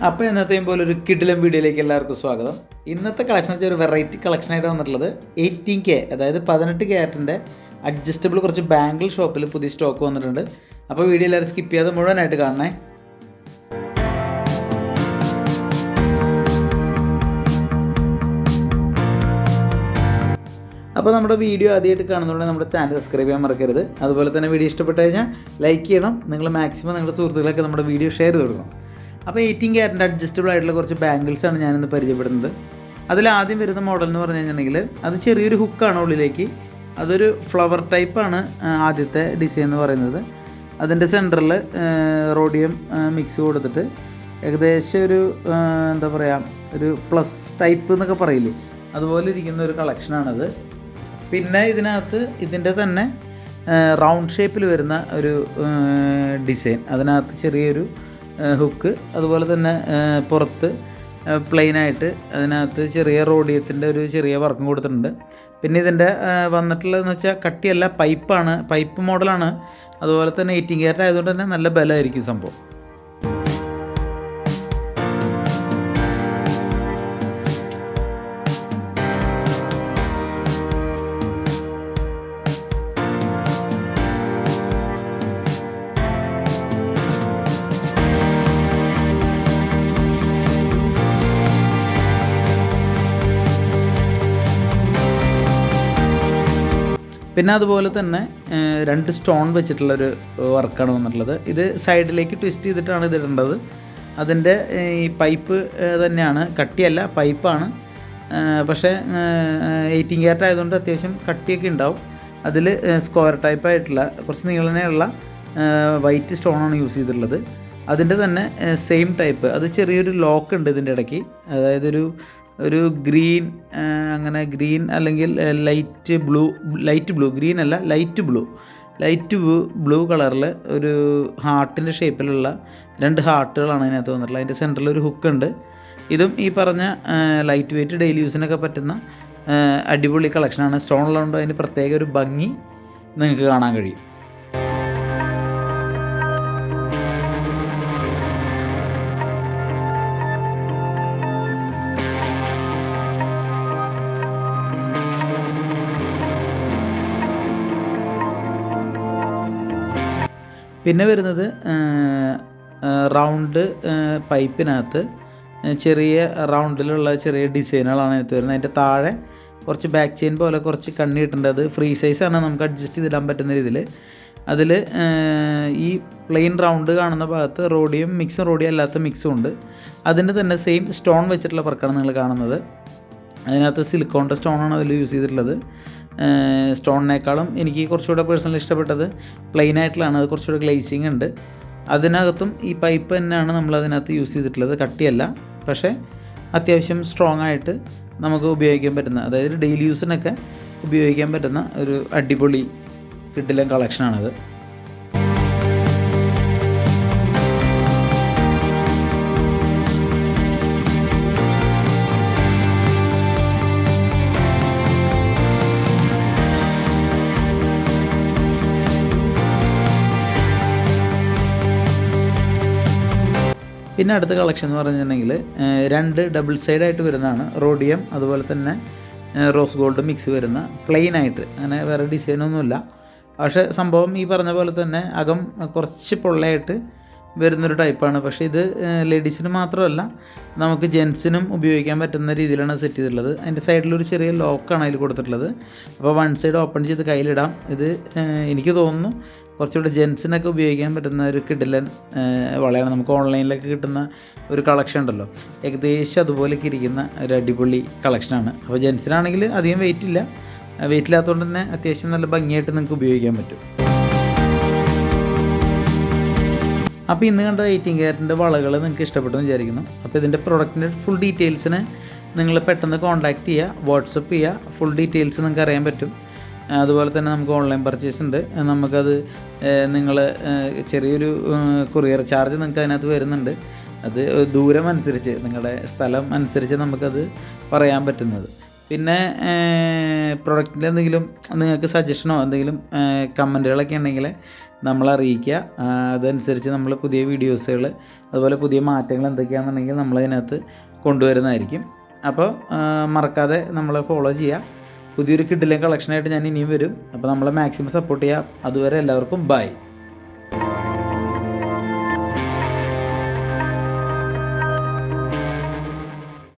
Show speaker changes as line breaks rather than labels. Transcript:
അപ്പോൾ എന്നത്തെയും പോലെ ഒരു കിടിലം വീഡിയോയിലേക്ക് എല്ലാവർക്കും സ്വാഗതം. ഇന്നത്തെ കളക്ഷൻ വെച്ചാൽ ഒരു വെറൈറ്റി കളക്ഷനായിട്ട് വന്നിട്ടുള്ളത് 18K, അതായത് 18 ക്യാരറ്റിൻ്റെ അഡ്ജസ്റ്റബിൾ കുറച്ച് ബാംഗിൾ ഷോപ്പിൽ പുതിയ സ്റ്റോക്ക് വന്നിട്ടുണ്ട്. അപ്പോൾ വീഡിയോ എല്ലാവരും സ്കിപ്പ് ചെയ്യാതെ മുഴുവനായിട്ട് കാണണേ. അപ്പോൾ നമ്മുടെ വീഡിയോ ആദ്യമായിട്ട് കാണുന്നതുകൊണ്ട് നമ്മുടെ ചാനൽ സബ്സ്ക്രൈബ് ചെയ്യാൻ മറക്കരുത്. അതുപോലെ തന്നെ വീഡിയോ ഇഷ്ടപ്പെട്ട് കഴിഞ്ഞാൽ ലൈക്ക് ചെയ്യണം. നിങ്ങൾ മാക്സിമം നിങ്ങളുടെ സുഹൃത്തുക്കളൊക്കെ നമ്മുടെ വീഡിയോ ഷെയർ ചെയ്ത് കൊടുക്കണം. അപ്പോൾ 18 ക്യാരറ്റിൻ്റെ അഡ്ജസ്റ്റബിൾ ആയിട്ടുള്ള കുറച്ച് ബാംഗിൾസാണ് ഞാനിന്ന് പരിചയപ്പെടുന്നത്. അതിൽ ആദ്യം വരുന്ന മോഡൽ എന്ന് പറഞ്ഞു കഴിഞ്ഞിട്ടുണ്ടെങ്കിൽ അത് ചെറിയൊരു ഹുക്കാണ് ഉള്ളിലേക്ക്. അതൊരു ഫ്ലവർ ടൈപ്പാണ് ആദ്യത്തെ ഡിസൈൻ എന്ന് പറയുന്നത്. അതിൻ്റെ സെൻറ്ററിൽ റോഡിയം മിക്സ് കൊടുത്തിട്ട് ഏകദേശം ഒരു എന്താ പറയുക, ഒരു പ്ലസ് ടൈപ്പ് എന്നൊക്കെ പറയില്ലേ, അതുപോലെ ഇരിക്കുന്ന ഒരു കളക്ഷനാണത്. പിന്നെ ഇതിനകത്ത് ഇതിൻ്റെ തന്നെ റൗണ്ട് ഷേപ്പിൽ വരുന്ന ഒരു ഡിസൈൻ, അതിനകത്ത് ചെറിയൊരു ഹുക്ക്, അതുപോലെ തന്നെ പുറത്ത് പ്ലെയിനായിട്ട് അതിനകത്ത് ചെറിയ റോഡിയത്തിൻ്റെ ഒരു ചെറിയ വർക്കും കൊടുത്തിട്ടുണ്ട്. പിന്നെ ഇതിൻ്റെ വന്നിട്ടുള്ളതെന്ന് വെച്ചാൽ കട്ടിയല്ല, പൈപ്പാണ്, പൈപ്പ് മോഡലാണ്. അതുപോലെ തന്നെ 18 ക്യാരറ്റ് ആയതുകൊണ്ട് തന്നെ നല്ല ബലമായിരിക്കും സംഭവം. പിന്നെ അതുപോലെ തന്നെ 2 സ്റ്റോൺ വെച്ചിട്ടുള്ളൊരു വർക്കാണ് വന്നിട്ടുള്ളത്. ഇത് സൈഡിലേക്ക് ട്വിസ്റ്റ് ചെയ്തിട്ടാണ് ഇത് ഇടേണ്ടത്. അതിൻ്റെ ഈ പൈപ്പ് തന്നെയാണ്, കട്ടിയല്ല, പൈപ്പാണ്. പക്ഷേ 18 ക്യാരറ്റ് ആയതുകൊണ്ട് അത്യാവശ്യം കട്ടിയൊക്കെ ഉണ്ടാവും. അതിൽ സ്ക്വയർ ടൈപ്പായിട്ടുള്ള കുറച്ച് നീളനെയുള്ള വൈറ്റ് സ്റ്റോണാണ് യൂസ് ചെയ്തിട്ടുള്ളത്. അതിൻ്റെ തന്നെ സെയിം ടൈപ്പ്, അത് ചെറിയൊരു ലോക്ക് ഉണ്ട് ഇതിൻ്റെ ഇടയ്ക്ക്. അതായത് ഒരു ഗ്രീൻ, അങ്ങനെ ഗ്രീൻ അല്ലെങ്കിൽ ലൈറ്റ് ബ്ലൂ, ഗ്രീൻ അല്ല, ലൈറ്റ് ബ്ലൂ കളറിൽ ഒരു ഹാർട്ടിൻ്റെ ഷേപ്പിലുള്ള 2 ഹാർട്ടുകളാണ് അതിനകത്ത് വന്നിട്ടുള്ളത്. അതിൻ്റെ സെൻറ്ററിൽ ഒരു ഹുക്ക് ഉണ്ട്. ഇതും ഈ പറഞ്ഞ ലൈറ്റ് വെയ്റ്റ് ഡെയിലി യൂസിനൊക്കെ പറ്റുന്ന അടിപൊളി കളക്ഷനാണ്. സ്റ്റോണിലുണ്ട്, അതിന് പ്രത്യേക ഒരു ഭംഗി നിങ്ങൾക്ക് കാണാൻ കഴിയും. പിന്നെ വരുന്നത് റൗണ്ട് പൈപ്പിനകത്ത് ചെറിയ റൗണ്ടിലുള്ള ചെറിയ ഡിസൈനുകളാണ് എടുത്ത് വരുന്നത്. അതിൻ്റെ താഴെ കുറച്ച് ബാക്ക് ചെയിൻ പോലെ കുറച്ച് കണ്ണി ഇട്ടുണ്ട്. അത് ഫ്രീ സൈസാണ്, നമുക്ക് അഡ്ജസ്റ്റ് ചെയ്തിടാൻ പറ്റുന്ന രീതിയിൽ. അതിൽ ഈ പ്ലെയിൻ റൗണ്ട് കാണുന്ന ഭാഗത്ത് റോഡിയം മിക്സും റോഡിയം അല്ലാത്ത മിക്സും ഉണ്ട്. അതിൻ്റെ തന്നെ സെയിം സ്റ്റോൺ വെച്ചിട്ടുള്ള വർക്കാണ് നിങ്ങൾ കാണുന്നത്. അതിനകത്ത് സിലിക്കോണിൻ്റെ സ്റ്റോണാണ് അതിൽ യൂസ് ചെയ്തിട്ടുള്ളത്. സ്റ്റോണിനേക്കാളും എനിക്ക് കുറച്ചുകൂടെ പേഴ്സണലി ഇഷ്ടപ്പെട്ടത് പ്ലെയിൻ ആയിട്ടുള്ളതാണ്. അത് കുറച്ചുകൂടെ ഗ്ലേസിങ് ഉണ്ട്. അതിനകത്തും ഈ പൈപ്പ് തന്നെയാണ് നമ്മൾ അതിനകത്ത് യൂസ് ചെയ്തിട്ടുള്ളത്. കട്ടിയല്ല, പക്ഷേ അത്യാവശ്യം സ്ട്രോങ് ആയിട്ട് നമുക്ക് ഉപയോഗിക്കാൻ പറ്റുന്ന, അതായത് ഡെയിലി യൂസിനൊക്കെ ഉപയോഗിക്കാൻ പറ്റുന്ന ഒരു അടിപൊളി കിടിലൻ കളക്ഷനാണത്. പിന്നെ അടുത്ത കളക്ഷൻ എന്ന് പറഞ്ഞിട്ടുണ്ടെങ്കിൽ 2 ഡബിൾ സൈഡായിട്ട് വരുന്നതാണ്. റോഡിയം അതുപോലെ തന്നെ റോസ് ഗോൾഡ് മിക്സ് വരുന്ന പ്ലെയിനായിട്ട്, അങ്ങനെ വേറെ ഡിസൈനൊന്നുമില്ല. പക്ഷേ സംഭവം ഈ പറഞ്ഞ പോലെ തന്നെ അകം കുറച്ച് പൊള്ളയായിട്ട് വരുന്നൊരു ടൈപ്പാണ്. പക്ഷേ ഇത് ലേഡീസിന് മാത്രമല്ല, നമുക്ക് ജെൻസിനും ഉപയോഗിക്കാൻ പറ്റുന്ന രീതിയിലാണ് സെറ്റ് ചെയ്തിട്ടുള്ളത്. അതിൻ്റെ സൈഡിലൊരു ചെറിയ ലോക്കാണ് അതിൽ കൊടുത്തിട്ടുള്ളത്. അപ്പോൾ 1 സൈഡ് ഓപ്പൺ ചെയ്ത് കയ്യിലിടാം. ഇത് എനിക്ക് തോന്നുന്നു കുറച്ചുകൂടെ ജെൻസിനൊക്കെ ഉപയോഗിക്കാൻ പറ്റുന്ന ഒരു കിടിലൻ വളയാണ്. നമുക്ക് ഓൺലൈനിലൊക്കെ കിട്ടുന്ന ഒരു കളക്ഷൻ ഉണ്ടല്ലോ, ഏകദേശം അതുപോലെയൊക്കെ ഇരിക്കുന്ന ഒരു അടിപൊളി കളക്ഷനാണ്. അപ്പോൾ ജെൻസിനാണെങ്കിൽ അധികം വെയിറ്റ് ഇല്ലാത്തതുകൊണ്ട് തന്നെ അത്യാവശ്യം നല്ല ഭംഗിയായിട്ട് നിങ്ങൾക്ക് ഉപയോഗിക്കാൻ പറ്റും. അപ്പോൾ ഇന്ന് കണ്ട 18 ക്യാരറ്റിൻ്റെ വളകൾ നിങ്ങൾക്ക് ഇഷ്ടപ്പെട്ടു എന്ന് വിചാരിക്കുന്നു. അപ്പോൾ ഇതിൻ്റെ പ്രൊഡക്റ്റിൻ്റെ ഫുൾ ഡീറ്റെയിൽസിന് നിങ്ങൾ പെട്ടെന്ന് കോൺടാക്റ്റ് ചെയ്യുക, വാട്സപ്പ് ചെയ്യുക. ഫുൾ ഡീറ്റെയിൽസ് നിങ്ങൾക്ക് അറിയാൻ പറ്റും. അതുപോലെ തന്നെ നമുക്ക് ഓൺലൈൻ പർച്ചേസ് ഉണ്ട്. നമുക്കത് നിങ്ങൾ ചെറിയൊരു കൊറിയർ ചാർജ് നിങ്ങൾക്ക് അതിനകത്ത് വരുന്നുണ്ട്. അത് ദൂരം അനുസരിച്ച്, നിങ്ങളുടെ സ്ഥലം അനുസരിച്ച് നമുക്കത് പറയാൻ പറ്റുന്നത്. പിന്നെ പ്രൊഡക്റ്റിൻ്റെ എന്തെങ്കിലും നിങ്ങൾക്ക് സജഷനോ എന്തെങ്കിലും കമൻറ്റുകളൊക്കെ ഉണ്ടെങ്കിൽ നമ്മളെ അറിയിക്കുക. അതനുസരിച്ച് നമ്മൾ പുതിയ വീഡിയോസുകൾ അതുപോലെ പുതിയ മാറ്റങ്ങൾ എന്തൊക്കെയാണെന്നുണ്ടെങ്കിൽ നമ്മളതിനകത്ത് കൊണ്ടുവരുന്നതായിരിക്കും. അപ്പോൾ മറക്കാതെ നമ്മളെ ഫോളോ ചെയ്യുക. പുതിയൊരു കിഡിലൻ കളക്ഷനായിട്ട് ഞാൻ ഇനിയും വരും. അപ്പോൾ നമ്മളെ മാക്സിമം സപ്പോർട്ട് ചെയ്യുക. അതുവരെ എല്ലാവർക്കും ബൈ.